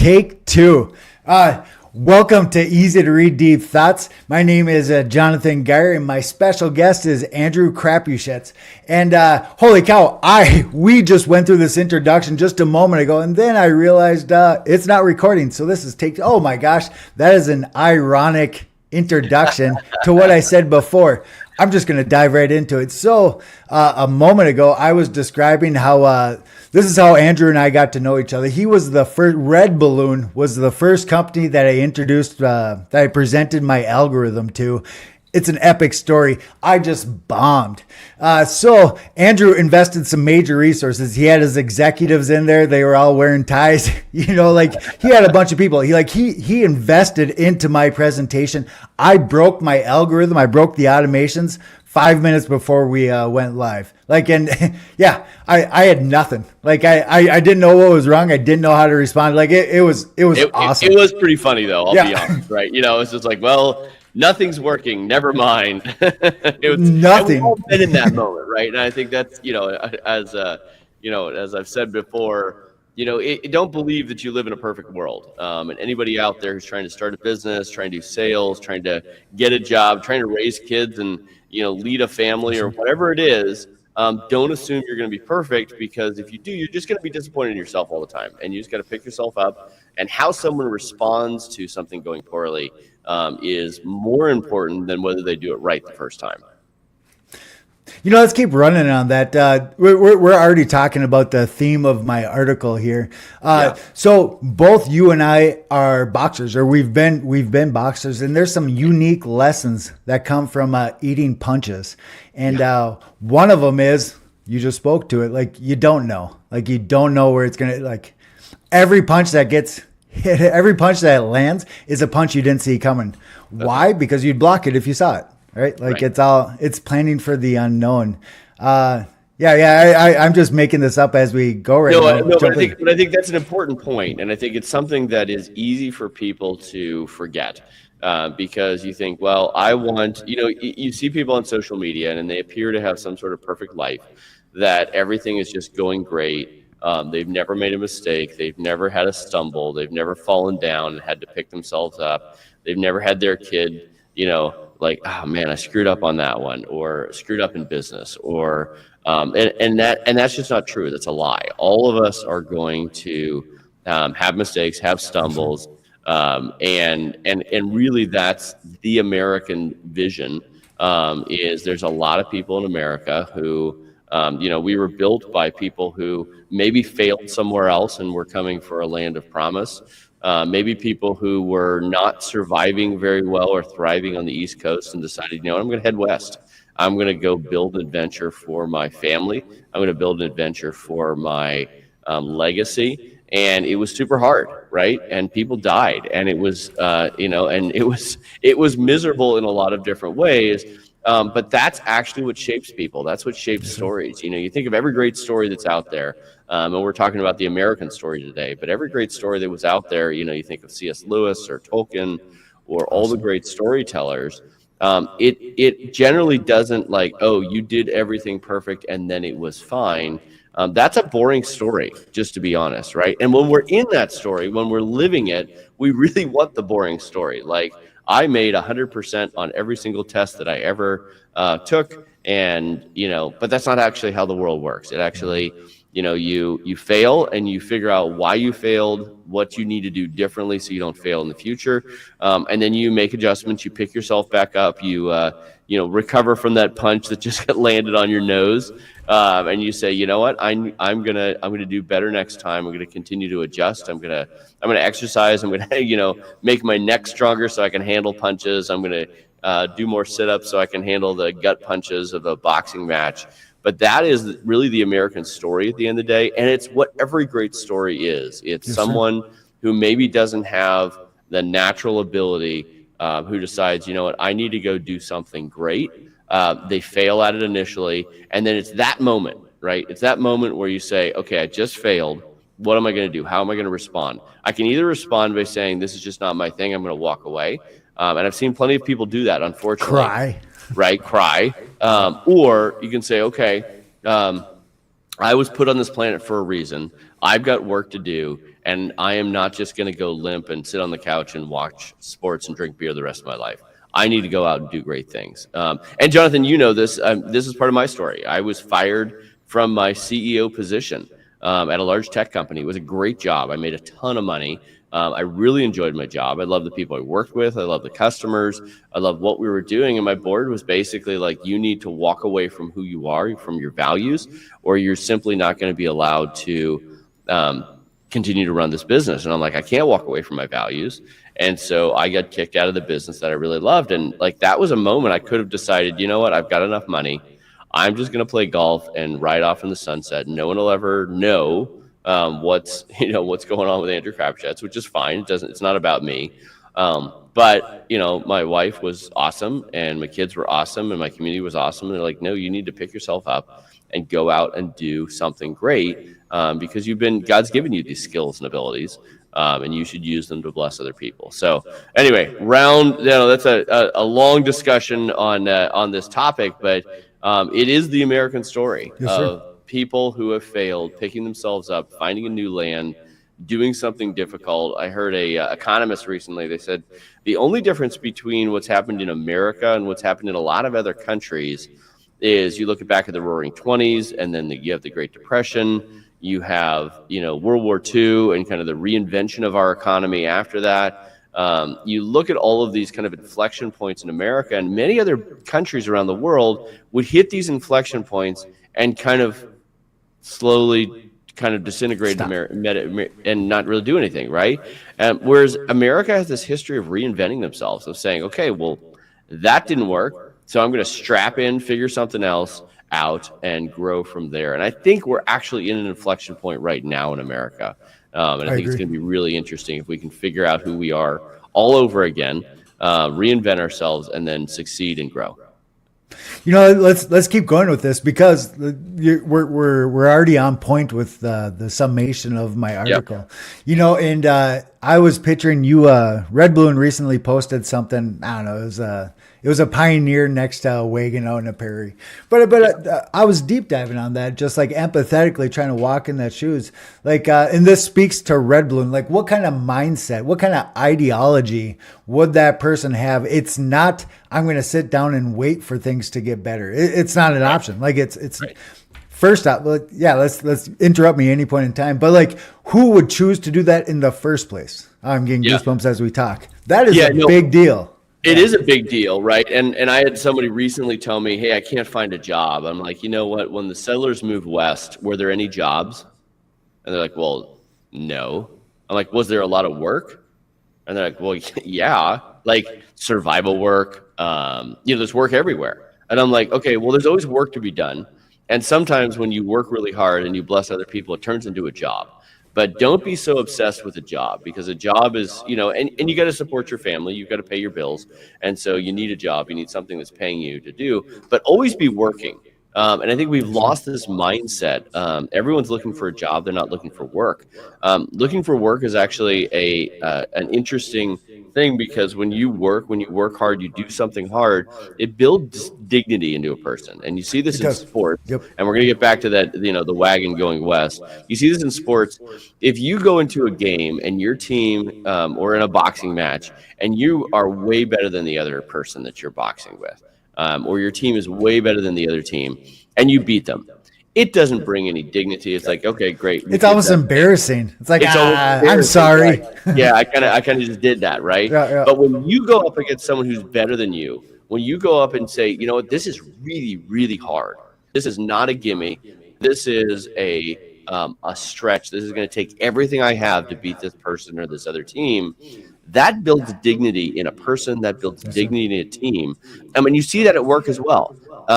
Take two. Welcome to Easy to Read Deep Thoughts. My name is Jonathan Geyer, and my special guest is Andrew Crapushitz. And holy cow, we just went through this introduction just a moment ago, and then I realized it's not recording. So this is take. Oh my gosh, that is an ironic introduction to what I said before. I'm just going to dive right into it. So a moment ago, I was describing how this is how Andrew and I got to know each other. He was the first, RedBalloon was the first company that I introduced, that I presented my algorithm to. It's an epic story. I just bombed. So Andrew invested some major resources. He had his executives in there. They were all wearing ties. He had a bunch of people. He invested into my presentation. I broke my algorithm. I broke the automations 5 minutes before we went live. I had nothing. I didn't know what was wrong. I didn't know how to respond. It was awesome. It was pretty funny though. I'll be honest, right? It's just like, well, nothing's working. Never mind. It was nothing. We've all been in that moment, right? And I think that's as I've said before, don't believe that you live in a perfect world. And anybody out there who's trying to start a business, trying to do sales, trying to get a job, trying to raise kids, and lead a family or whatever it is, don't assume you're going to be perfect, because if you do, you're just going to be disappointed in yourself all the time. And you just got to pick yourself up. And how someone responds to something going poorly is more important than whether they do it right the first time. Let's keep running on that. We're already talking about the theme of my article here. So both you and I are boxers, or we've been boxers, and there's some unique lessons that come from eating punches. And one of them is, you just spoke to it, you don't know. You don't know where it's going to, every punch that gets hit, every punch that lands is a punch you didn't see coming. Why? Because you'd block it if you saw it. Right? It's planning for the unknown. I'm just making this up as we go right now. But I think that's an important point. And I think it's something that is easy for people to forget, because you think, well, you see people on social media and they appear to have some sort of perfect life, that everything is just going great. They've never made a mistake. They've never had a stumble. They've never fallen down and had to pick themselves up. They've never had their kid, oh man, I screwed up on that one, or screwed up in business, or and that's just not true. That's a lie. All of us are going to have mistakes, have stumbles, and really that's the American vision. Is there's a lot of people in America who we were built by people who maybe failed somewhere else and were coming for a land of promise. Maybe people who were not surviving very well or thriving on the East Coast and decided, I'm going to head west. I'm going to go build an adventure for my family. I'm going to build an adventure for my legacy. And it was super hard, right? And people died, and it was, and it was miserable in a lot of different ways. But that's actually what shapes people. That's what shapes stories. You think of every great story that's out there, and we're talking about the American story today, but every great story that was out there, you think of C.S. Lewis or Tolkien or all the great storytellers, it generally doesn't you did everything perfect and then it was fine. That's a boring story, just to be honest, right? And when we're in that story, when we're living it, we really want the boring story. I made 100% on every single test that I ever took, and but that's not actually how the world works. It actually, you fail and you figure out why you failed, what you need to do differently so you don't fail in the future, and then you make adjustments. You pick yourself back up. You recover from that punch that just got landed on your nose, and you say, you know what, I'm gonna do better next time. I'm gonna continue to adjust. I'm gonna exercise. I'm gonna make my neck stronger so I can handle punches. I'm gonna do more sit-ups so I can handle the gut punches of a boxing match. But that is really the American story at the end of the day, and it's what every great story is. It's someone who maybe doesn't have the natural ability, who decides, I need to go do something great. They fail at it initially, and then it's that moment, right? It's that moment where you say, okay, I just failed. What am I going to do? How am I going to respond? I can either respond by saying, this is just not my thing, I'm going to walk away. And I've seen plenty of people do that, unfortunately. Cry. Right? Cry. Or you can say, okay, I was put on this planet for a reason. I've got work to do, and I am not just going to go limp and sit on the couch and watch sports and drink beer the rest of my life. I need to go out and do great things. And Jonathan, you know this. This is part of my story. I was fired from my CEO position at a large tech company. It was a great job. I made a ton of money. I really enjoyed my job. I love the people I worked with. I love the customers. I love what we were doing. And my board was basically like, you need to walk away from who you are, from your values, or you're simply not going to be allowed to continue to run this business. And I'm like, I can't walk away from my values. And so I got kicked out of the business that I really loved. And like, that was a moment I could have decided, you know what, I've got enough money. I'm just going to play golf and ride off in the sunset. No one will ever know what's going on with Andrew Crabshett's, which is fine. It's not about me. But my wife was awesome, and my kids were awesome, and my community was awesome. And they're like, no, you need to pick yourself up and go out and do something great, because God's given you these skills and abilities, and you should use them to bless other people. So anyway, that's a long discussion on this topic, but it is the American story of people who have failed, picking themselves up, finding a new land, doing something difficult. I heard a economist recently. They said the only difference between what's happened in America and what's happened in a lot of other countries is you look back at the Roaring '20s, and then you have the Great Depression. You have World War II and kind of the reinvention of our economy after that. You look at all of these kind of inflection points in America, and many other countries around the world would hit these inflection points and kind of slowly kind of disintegrate and not really do anything, right? Whereas America has this history of reinventing themselves, of saying, okay, well, that didn't work, so I'm going to strap in, figure something else out, and grow from there. And I think we're actually in an inflection point right now in America. And I think it's going to be really interesting if we can figure out who we are all over again, reinvent ourselves, and then succeed and grow. Let's keep going with this, because we're already on point with the summation of my article. Yep. And I was picturing you. RedBalloon recently posted something. I don't know. It was a Pioneer next to a wagon out in a prairie. But I was deep diving on that, just like empathetically trying to walk in that shoes. Like, and this speaks to RedBalloon. Like, what kind of mindset, what kind of ideology would that person have? It's not, I'm going to sit down and wait for things to get better. It's not an option. Like, it's right. First off, let's interrupt me any point in time. But like, who would choose to do that in the first place? I'm getting goosebumps as we talk. That is a big deal. It is a big deal, right? And I had somebody recently tell me, hey, I can't find a job. I'm like, you know what? When the settlers moved west, were there any jobs? And they're like, well, no. I'm like, was there a lot of work? And they're like, well, yeah, like survival work. There's work everywhere. And I'm like, okay, well, there's always work to be done. And sometimes when you work really hard and you bless other people, it turns into a job. But don't be so obsessed with a job, because a job is, and you got to support your family. You've got to pay your bills. And so you need a job. You need something that's paying you to do, but always be working. And I think we've lost this mindset. Everyone's looking for a job. They're not looking for work. Looking for work is actually an interesting thing, because when you work hard, you do something hard, it builds dignity into a person. And you see this in sports. Yep. And we're going to get back to that, the wagon going west. You see this in sports. If you go into a game and your team, or in a boxing match, and you are way better than the other person that you're boxing with, or your team is way better than the other team, and you beat them, it doesn't bring any dignity. It's like, okay, great. It's almost embarrassing. It's like, I'm sorry. Right? Yeah, I kind of just did that, right? Yeah. But when you go up against someone who's better than you, when you go up and say, you know what, this is really, really hard. This is not a gimme. This is a stretch. This is going to take everything I have to beat this person or this other team. That builds dignity in a person. That builds dignity in a team. And when you see that at work as well,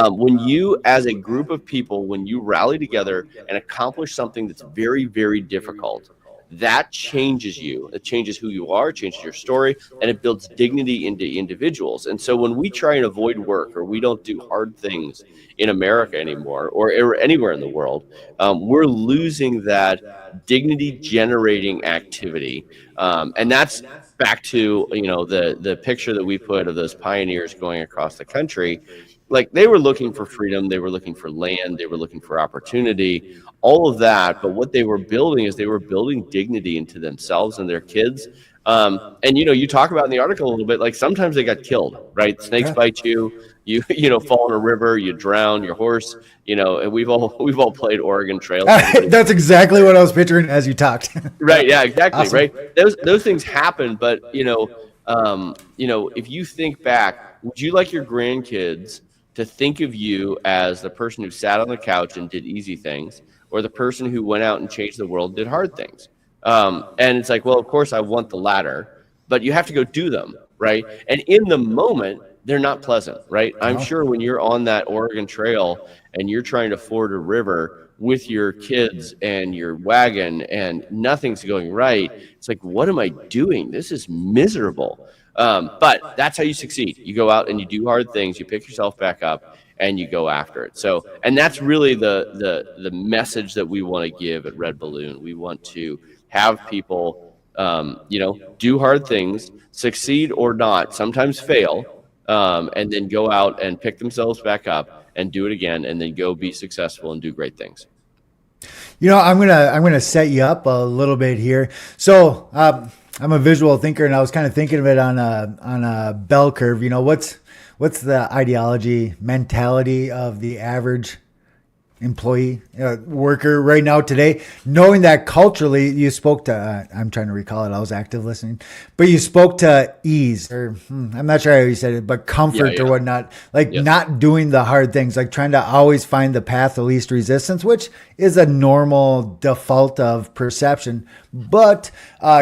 when you, as a group of people, when you rally together and accomplish something that's very, very difficult, that changes you. It changes who you are, changes your story, and it builds dignity into individuals. And so when we try and avoid work, or we don't do hard things in America anymore, or anywhere in the world, we're losing that dignity generating activity. And that's back to, the picture that we put of those pioneers going across the country. Like they were looking for freedom, they were looking for land, they were looking for opportunity, all of that. But what they were building is they were building dignity into themselves and their kids. And you talk about in the article a little bit, like sometimes they got killed, right? Snakes Yeah. bite you, fall in a river, you drown your horse, and we've all played Oregon Trail. That's exactly what I was picturing as you talked. Right. Yeah, exactly. Awesome. Right. Those things happen, but if you think back, would you like your grandkids to think of you as the person who sat on the couch and did easy things, or the person who went out and changed the world, and did hard things? And it's like, well, of course I want the latter, but you have to go do them, right? And in the moment, they're not pleasant, right? I'm sure when you're on that Oregon Trail and you're trying to ford a river with your kids and your wagon and nothing's going right, it's like, what am I doing? This is miserable. But that's how you succeed. You go out and you do hard things, you pick yourself back up, and you go after it. So, and that's really the message that we want to give at RedBalloon. We want to have people, do hard things, succeed or not, sometimes fail, and then go out and pick themselves back up and do it again, and then go be successful and do great things. I'm gonna set you up a little bit here. So I'm a visual thinker, and I was kind of thinking of it on a bell curve. What's the ideology, mentality of the average employee, worker right now today, knowing that culturally you spoke to, I'm trying to recall it, I was active listening, but you spoke to ease, or I'm not sure how you said it, but comfort or whatnot, like not doing the hard things, like trying to always find the path of least resistance, which is a normal default of perception. But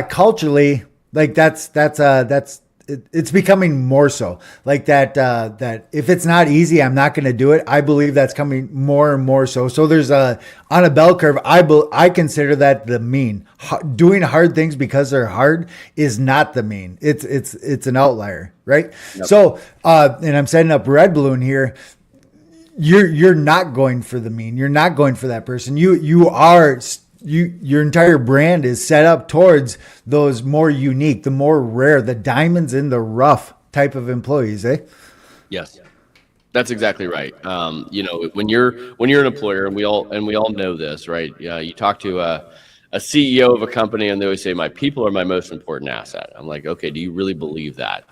culturally, like it's becoming more so like that if it's not easy, I'm not going to do it. I believe that's coming more and more so. So there's on a bell curve, I consider that the mean. Doing hard things because they're hard is not the mean. It's an outlier, right? Yep. So and I'm setting up RedBalloon here. You're not going for the mean. You're not going for that person. Your entire brand is set up towards those more unique, the more rare, the diamonds in the rough type of employees, eh? Yes, that's exactly right. When you're an employer, and we all know this, right? You talk to a CEO of a company, and they always say, "My people are my most important asset." I'm like, okay, do you really believe that?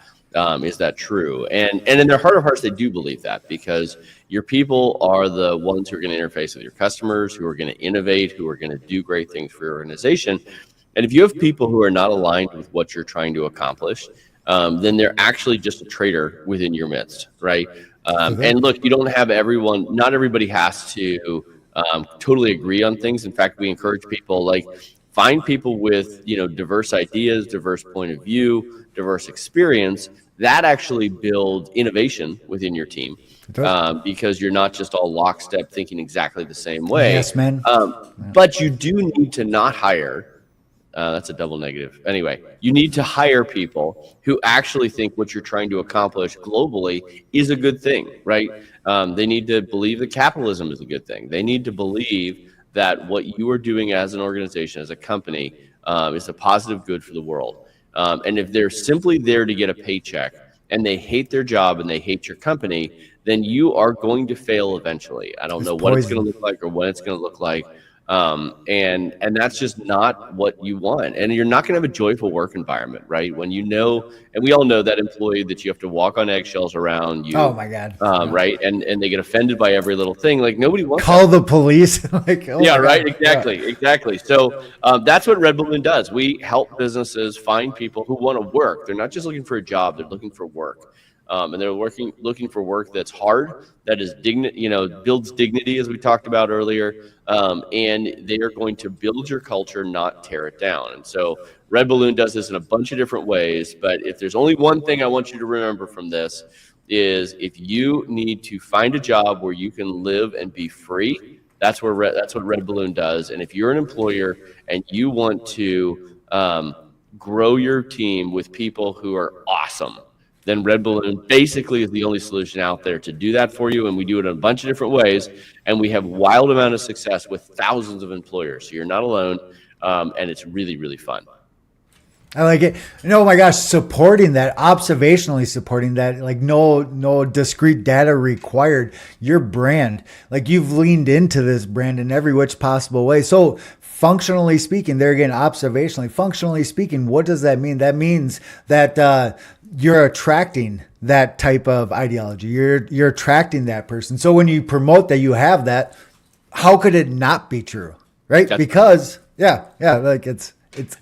Is that true? And in their heart of hearts, they do believe that, because your people are the ones who are going to interface with your customers, who are going to innovate, who are going to do great things for your organization. And if you have people who are not aligned with what you're trying to accomplish, then they're actually just a traitor within your midst, right? And look, you don't have everyone, not everybody has to totally agree on things. In fact, we encourage people, like, find people with, diverse ideas, diverse point of view, diverse experience. That actually builds innovation within your team, because you're not just all lockstep thinking exactly the same way. Yes, man. But you do need to not hire. That's a double negative. Anyway, you need to hire people who actually think what you're trying to accomplish globally is a good thing, right? They need to believe that capitalism is a good thing. They need to believe that what you are doing as an organization, as a company, is a positive good for the world. And if they're simply there to get a paycheck and they hate their job and they hate your company, then you are going to fail eventually. I don't know what it's going to look like or when it's going to look like. And that's just not what you want. And you're not going to have a joyful work environment, right? When and we all know that employee that you have to walk on eggshells around you. Oh my God. Right. And they get offended by every little thing. Like, nobody wants call the police. Like, yeah, right. Exactly. So that's what RedBalloon does. We help businesses find people who want to work. They're not just looking for a job. They're looking for work. And they're looking for work that's hard, that is builds dignity, as we talked about earlier. And they are going to build your culture, not tear it down. And so RedBalloon does this in a bunch of different ways. But if there's only one thing I want you to remember from this, is if you need to find a job where you can live and be free, that's what RedBalloon does. And if you're an employer and you want to grow your team with people who are awesome, then RedBalloon basically is the only solution out there to do that for you. And we do it in a bunch of different ways. And we have wild amount of success with thousands of employers. So you're not alone. And it's really, really fun. I like it. Oh my gosh, supporting that, observationally supporting that, like no discrete data required. Your brand, like you've leaned into this brand in every which possible way. So functionally speaking, there again, observationally, functionally speaking, what does that mean? That means that you're attracting that type of ideology. You're attracting that person. So when you promote that you have that, how could it not be true? Right? That's Because yeah, like it's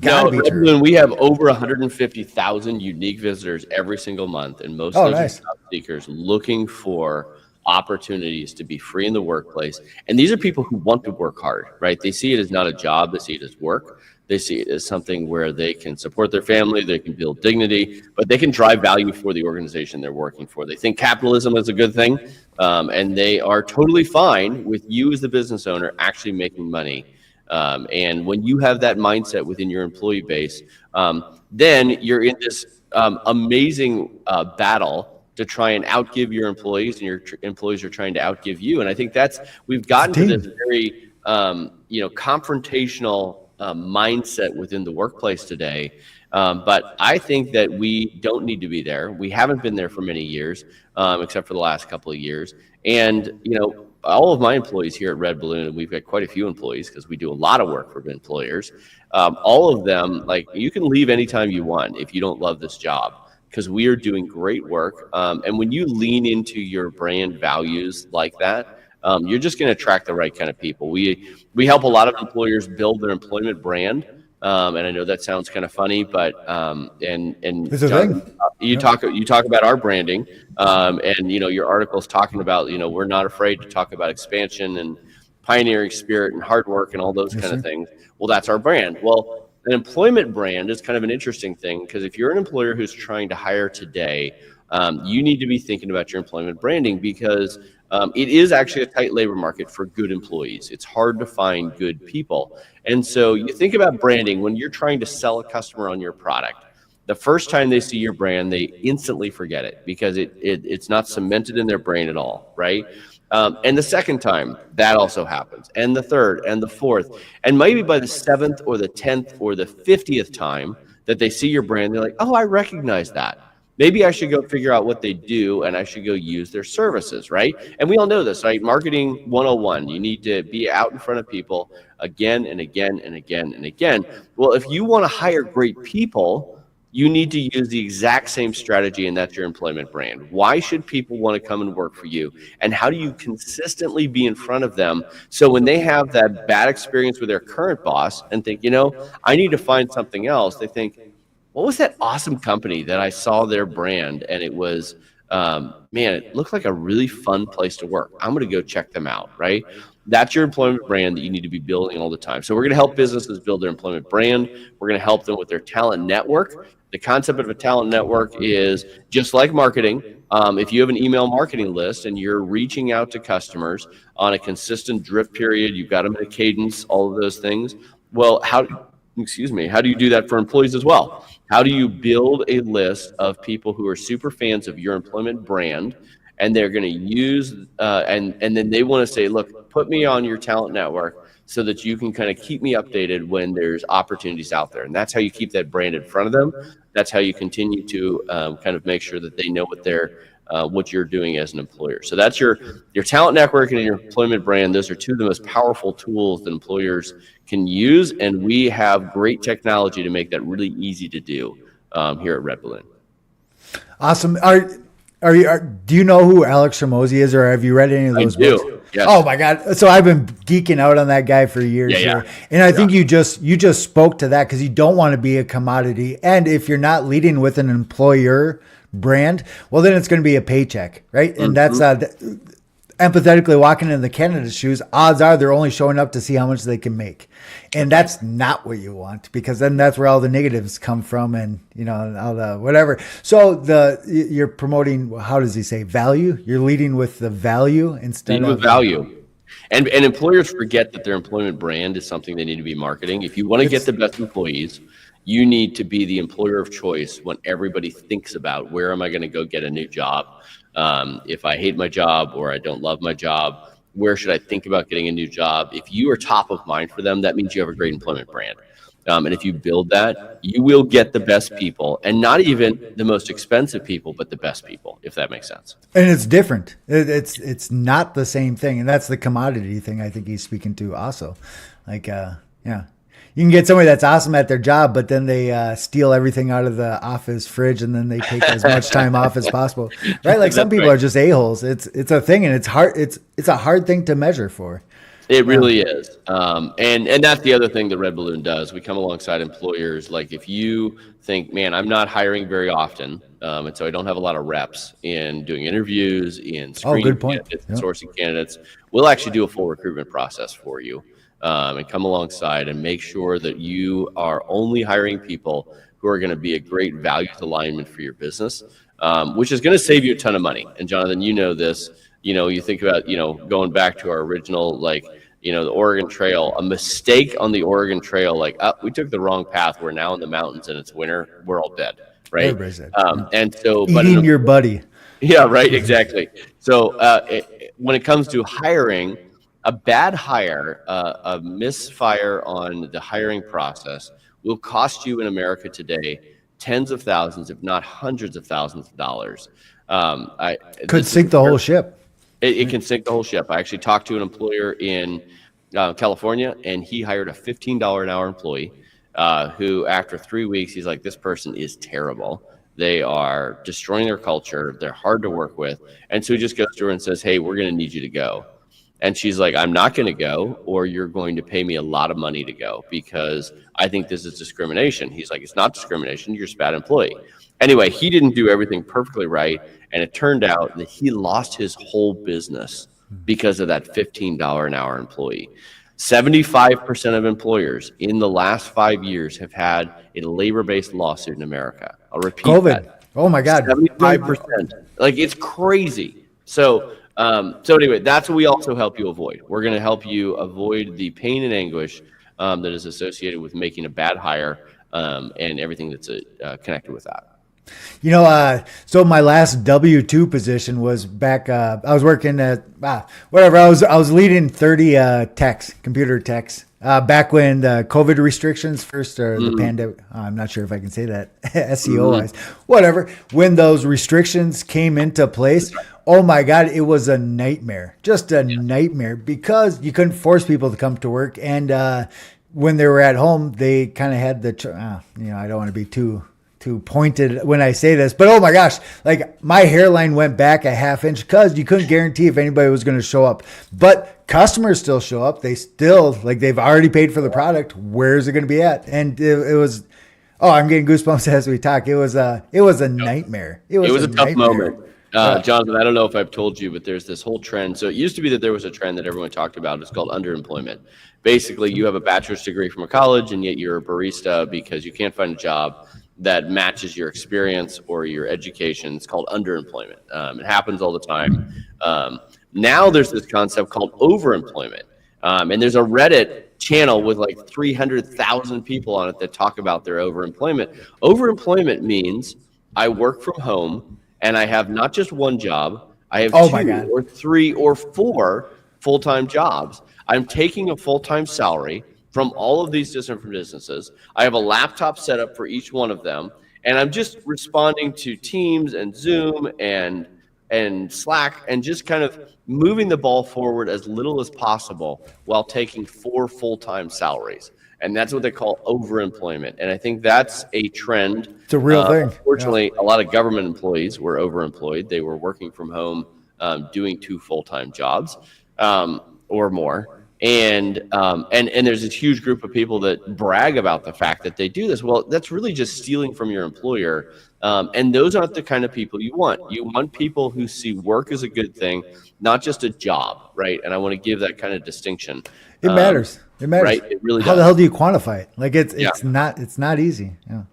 got to No, be true. RedBalloon, we have over 150,000 unique visitors every single month, and most of Oh, those are nice. job seekers looking for opportunities to be free in the workplace. And these are people who want to work hard, right? They see it as not a job, they see it as work. They see it as something where they can support their family, they can build dignity, but they can drive value for the organization they're working for. They think capitalism is a good thing, and they are totally fine with you as the business owner actually making money. And when you have that mindset within your employee base, then you're in this amazing battle to try and outgive your employees, and your employees are trying to outgive you. And I think we've It's a gotten to this team. very confrontational mindset within the workplace today. But I think that we don't need to be there. We haven't been there for many years, except for the last couple of years. And all of my employees here at RedBalloon, and we've got quite a few employees because we do a lot of work for employers. All of them, like, you can leave anytime you want if you don't love this job, because we are doing great work. And when you lean into your brand values like that, you're just going to attract the right kind of people. We help a lot of employers build their employment brand. And I know that sounds kind of funny, but and It's a Jonathan, thing. you Yeah. talk about our branding, and your article's talking about we're not afraid to talk about expansion and pioneering spirit and hard work and all those Yes, kind of sir. things. Well, that's our brand. Well, an employment brand is kind of an interesting thing, because if you're an employer who's trying to hire today, you need to be thinking about your employment branding, because it is actually a tight labor market for good employees. It's hard to find good people. And so you think about branding when you're trying to sell a customer on your product. The first time they see your brand, they instantly forget it because it's not cemented in their brain at all, right? And the second time, that also happens, and the third, and the fourth, and maybe by the seventh or the 10th or the 50th time that they see your brand, they're like, "Oh, I recognize that. Maybe I should go figure out what they do, and I should go use their services," right? And we all know this, right? Marketing 101. You need to be out in front of people again and again and again and again. Well, if you want to hire great people, you need to use the exact same strategy, and that's your employment brand. Why should people want to come and work for you? And how do you consistently be in front of them so when they have that bad experience with their current boss and think, I need to find something else, they think, what was that awesome company that I saw their brand and it was, man, it looked like a really fun place to work. I'm going to go check them out, right? That's your employment brand that you need to be building all the time. So we're going to help businesses build their employment brand. We're going to help them with their talent network. The concept of a talent network is just like marketing. If you have an email marketing list and you're reaching out to customers on a consistent drip period, you've got them in a cadence, all of those things. Well, how do you do that for employees as well? How do you build a list of people who are super fans of your employment brand, and they're going to use and then they want to say, look, put me on your talent network so that you can kind of keep me updated when there's opportunities out there. And that's how you keep that brand in front of them. That's how you continue to kind of make sure that they know what you're doing as an employer. So that's your talent network and your employment brand. Those are two of the most powerful tools that employers can use, and we have great technology to make that really easy to do here at RedBalloon. Awesome. Do you know who Alex Ramosi is, or have you read any of I those books? do. Yes. Oh my God! So I've been geeking out on that guy for years Yeah. here, and I think you just spoke to that because you don't want to be a commodity, and if you're not leading with an employer brand, well, then it's going to be a paycheck, right? And that's empathetically walking in the candidate's shoes. Odds are they're only showing up to see how much they can make, and that's not what you want, because then that's where all the negatives come from, and all the whatever. So you're promoting. How does he say value? You're leading with the value instead Lead of with value. And employers forget that their employment brand is something they need to be marketing. If you want to get the best employees, you need to be the employer of choice when everybody thinks about where am I going to go get a new job. If I hate my job or I don't love my job, where should I think about getting a new job? If you are top of mind for them, that means you have a great employment brand. And if you build that, you will get the best people, and not even the most expensive people, but the best people, if that makes sense. And it's different. It's not the same thing, and that's the commodity thing I think he's speaking to also. Like, yeah, you can get somebody that's awesome at their job, but then they steal everything out of the office fridge, and then they take as much time off as possible, right? Like some people are just a-holes. It's a thing, and it's hard. It's a hard thing to measure for. It really is. And that's the other thing that RedBalloon does. We come alongside employers. Like if you think, man, I'm not hiring very often, and so I don't have a lot of reps in doing interviews, in screening candidates, and sourcing candidates, we'll actually do a full recruitment process for you, and come alongside and make sure that you are only hiring people who are going to be a great value alignment for your business, which is going to save you a ton of money. And Jonathan, you know this. You think about, going back to our original, the Oregon Trail, a mistake on the Oregon Trail, we took the wrong path. We're now in the mountains and it's winter. We're all dead, right? And so, eating your buddy. Yeah, right. Exactly. So when it comes to hiring, a bad hire, a misfire on the hiring process will cost you in America today tens of thousands, if not hundreds of thousands of dollars. Could sink the whole ship. It can sink the whole ship. I actually talked to an employer in California, and he hired a $15 an hour employee who, after 3 weeks, he's like, this person is terrible. They are destroying their culture. They're hard to work with. And so he just goes to her and says, hey, we're going to need you to go. And she's like, I'm not going to go, or you're going to pay me a lot of money to go because I think this is discrimination. He's like, it's not discrimination. You're just a bad employee. Anyway, he didn't do everything perfectly right. And it turned out that he lost his whole business because of that $15 an hour employee. 75% of employers in the last 5 years have had a labor-based lawsuit in America. I'll repeat COVID. that. Oh my God. 75%. It's crazy. So anyway, that's what we also help you avoid. We're going to help you avoid the pain and anguish that is associated with making a bad hire and everything that's connected with that. So my last W-2 position was back. I was working at whatever. I was leading 30 computer techs back when the COVID restrictions first, or the pandemic. I'm not sure if I can say that SEO wise. Whatever. When those restrictions came into place, oh my God, it was a nightmare. Just a nightmare because you couldn't force people to come to work, and when they were at home, they kind of had the. I don't want to be too pointed when I say this, but oh my gosh, my hairline went back a half inch because you couldn't guarantee if anybody was going to show up. But customers still show up. They still, they've already paid for the product. Where's it going to be at? And it was, I'm getting goosebumps as we talk. It was a nightmare. It was a tough moment. Jonathan, I don't know if I've told you, but there's this whole trend. So it used to be that there was a trend that everyone talked about. It's called underemployment. Basically, you have a bachelor's degree from a college, and yet you're a barista because you can't find a job that matches your experience or your education. It's called underemployment. It happens all the time. Now there's this concept called overemployment. And there's a Reddit channel with 300,000 people on it that talk about their overemployment. Overemployment means I work from home and I have not just one job, I have 2 or 3 or 4 full-time jobs. I'm taking a full-time salary from all of these different businesses. I have a laptop set up for each one of them, and I'm just responding to Teams and Zoom and Slack and just kind of moving the ball forward as little as possible while taking 4 full-time salaries. And that's what they call overemployment. And I think that's a trend. It's a real thing. Unfortunately, a lot of government employees were overemployed. They were working from home, doing 2 full-time jobs or more. And there's this huge group of people that brag about the fact that they do this. Well, that's really just stealing from your employer. And those aren't the kind of people you want. You want people who see work as a good thing, not just a job, right? And I want to give that kind of distinction. It matters. It matters. Right? It really How does. the hell do you quantify it? It's not easy. Yeah.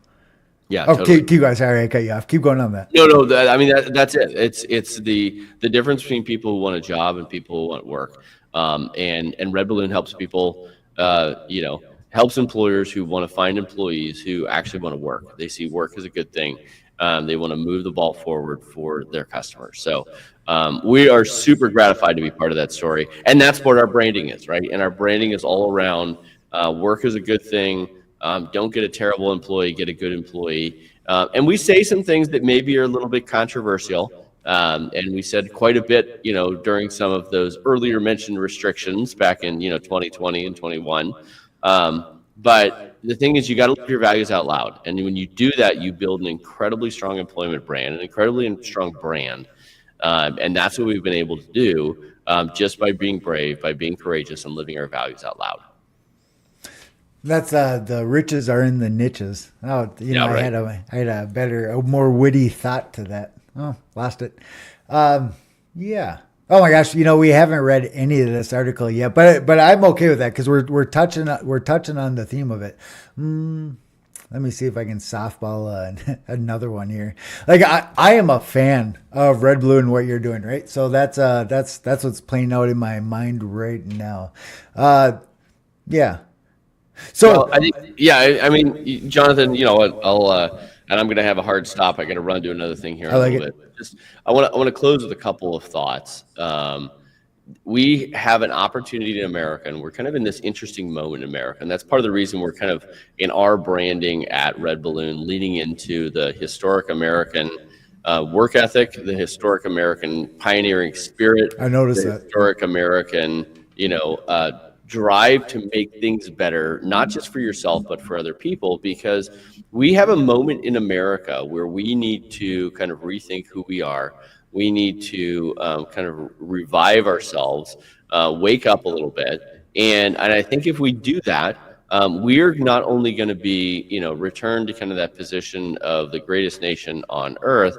Yeah. Oh, totally. keep going. Sorry, I cut you off. Keep going on that. No. That's it. It's the difference between people who want a job and people who want work. And RedBalloon helps people, helps employers who want to find employees who actually want to work. They see work as a good thing. They want to move the ball forward for their customers. So we are super gratified to be part of that story. And that's what our branding is, right? And our branding is all around work is a good thing. Don't get a terrible employee, get a good employee. And we say some things that maybe are a little bit controversial. And we said quite a bit, during some of those earlier mentioned restrictions back in, 2020 and 21. But the thing is, you got to live your values out loud. And when you do that, you build an incredibly strong employment brand, an incredibly strong brand. And that's what we've been able to do just by being brave, by being courageous, and living our values out loud. That's the riches are in the niches. Oh, Yeah, right. I had a more witty thought to that. Oh, lost it. Yeah. Oh my gosh, we haven't read any of this article yet, but I'm okay with that because we're touching on the theme of it. Let me see if I can softball another one here. Like I am a fan of RedBalloon and what you're doing, right? So that's what's playing out in my mind right now. Yeah. So Well, I think, yeah, I mean, Jonathan, I'll and I'm going to have a hard stop. I got to run to another thing here in I a like little it. bit. I want to close with a couple of thoughts. We have an opportunity in America, and we're kind of in this interesting moment in America, and that's part of the reason we're kind of in our branding at RedBalloon, leaning into the historic American work ethic, the historic American pioneering spirit, I noticed the that. historic American, drive to make things better, not just for yourself, but for other people, because we have a moment in America where we need to kind of rethink who we are. We need to kind of revive ourselves, wake up a little bit. And I think if we do that, we're not only going to be, returned to kind of that position of the greatest nation on earth,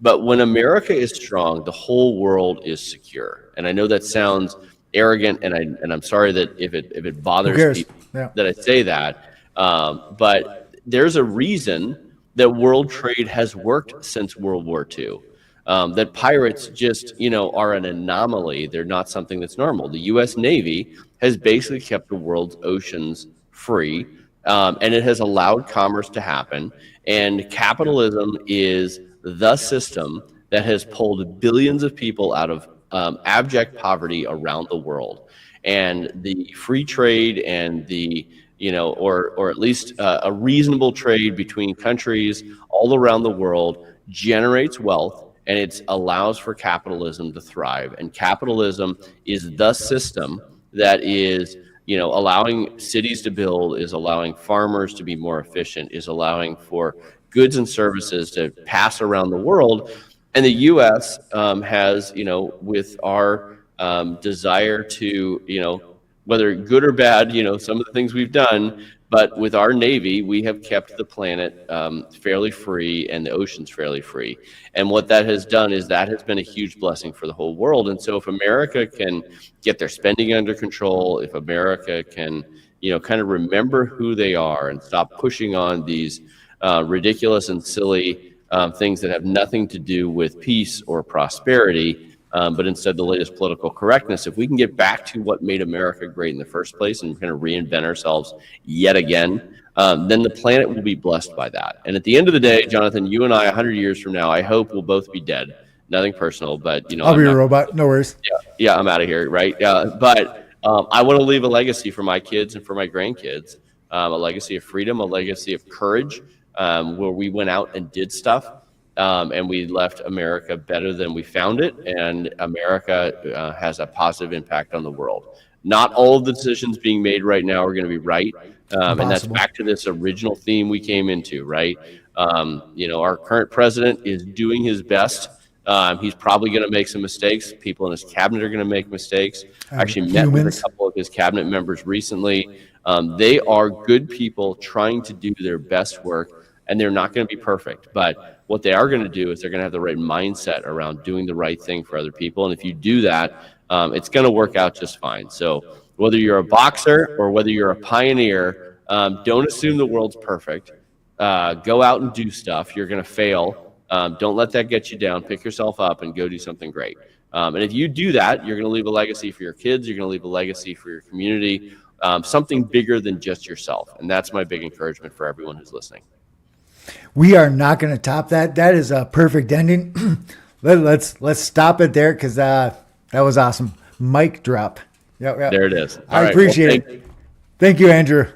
but when America is strong, the whole world is secure. And I know that sounds arrogant, and I'm sorry that if it bothers people that I say that, but there's a reason that world trade has worked since World War II. That pirates just are an anomaly. They're not something that's normal. The U.S. Navy has basically kept the world's oceans free, and it has allowed commerce to happen. And capitalism is the system that has pulled billions of people out of abject poverty around the world. And the free trade and the or at least a reasonable trade between countries all around the world generates wealth, and it allows for capitalism to thrive. And capitalism is the system that is allowing cities to build, is allowing farmers to be more efficient, is allowing for goods and services to pass around the world. And the U.S. has, with our desire to, whether good or bad, some of the things we've done, but with our Navy, we have kept the planet fairly free and the oceans fairly free. And what that has done is that has been a huge blessing for the whole world. And so if America can get their spending under control, if America can, kind of remember who they are and stop pushing on these ridiculous and silly things that have nothing to do with peace or prosperity, but instead the latest political correctness. If we can get back to what made America great in the first place and kind of reinvent ourselves yet again, then the planet will be blessed by that. And at the end of the day, Jonathan, you and I, 100 years from now, I hope we'll both be dead. Nothing personal, but I'll be a robot. No worries. Yeah, I'm out of here, right? But I want to leave a legacy for my kids and for my grandkids, a legacy of freedom, a legacy of courage, where we went out and did stuff, and we left America better than we found it, and America has a positive impact on the world. Not all of the decisions being made right now are going to be right, and that's back to this original theme we came into, right? Our current president is doing his best. He's probably going to make some mistakes. People in his cabinet are going to make mistakes. I actually met with a couple of his cabinet members recently. They are good people trying to do their best work, and they're not going to be perfect. But what they are going to do is they're going to have the right mindset around doing the right thing for other people. And if you do that, it's going to work out just fine. So whether you're a boxer or whether you're a pioneer, don't assume the world's perfect. Go out and do stuff. You're going to fail. Don't let that get you down. Pick yourself up and go do something great. And if you do that, you're going to leave a legacy for your kids. You're going to leave a legacy for your community, something bigger than just yourself. And that's my big encouragement for everyone who's listening. We are not going to top that. That is a perfect ending. Let's stop it there because that was awesome. Mic drop. Yep. There it is. I appreciate it. Thank you, Andrew.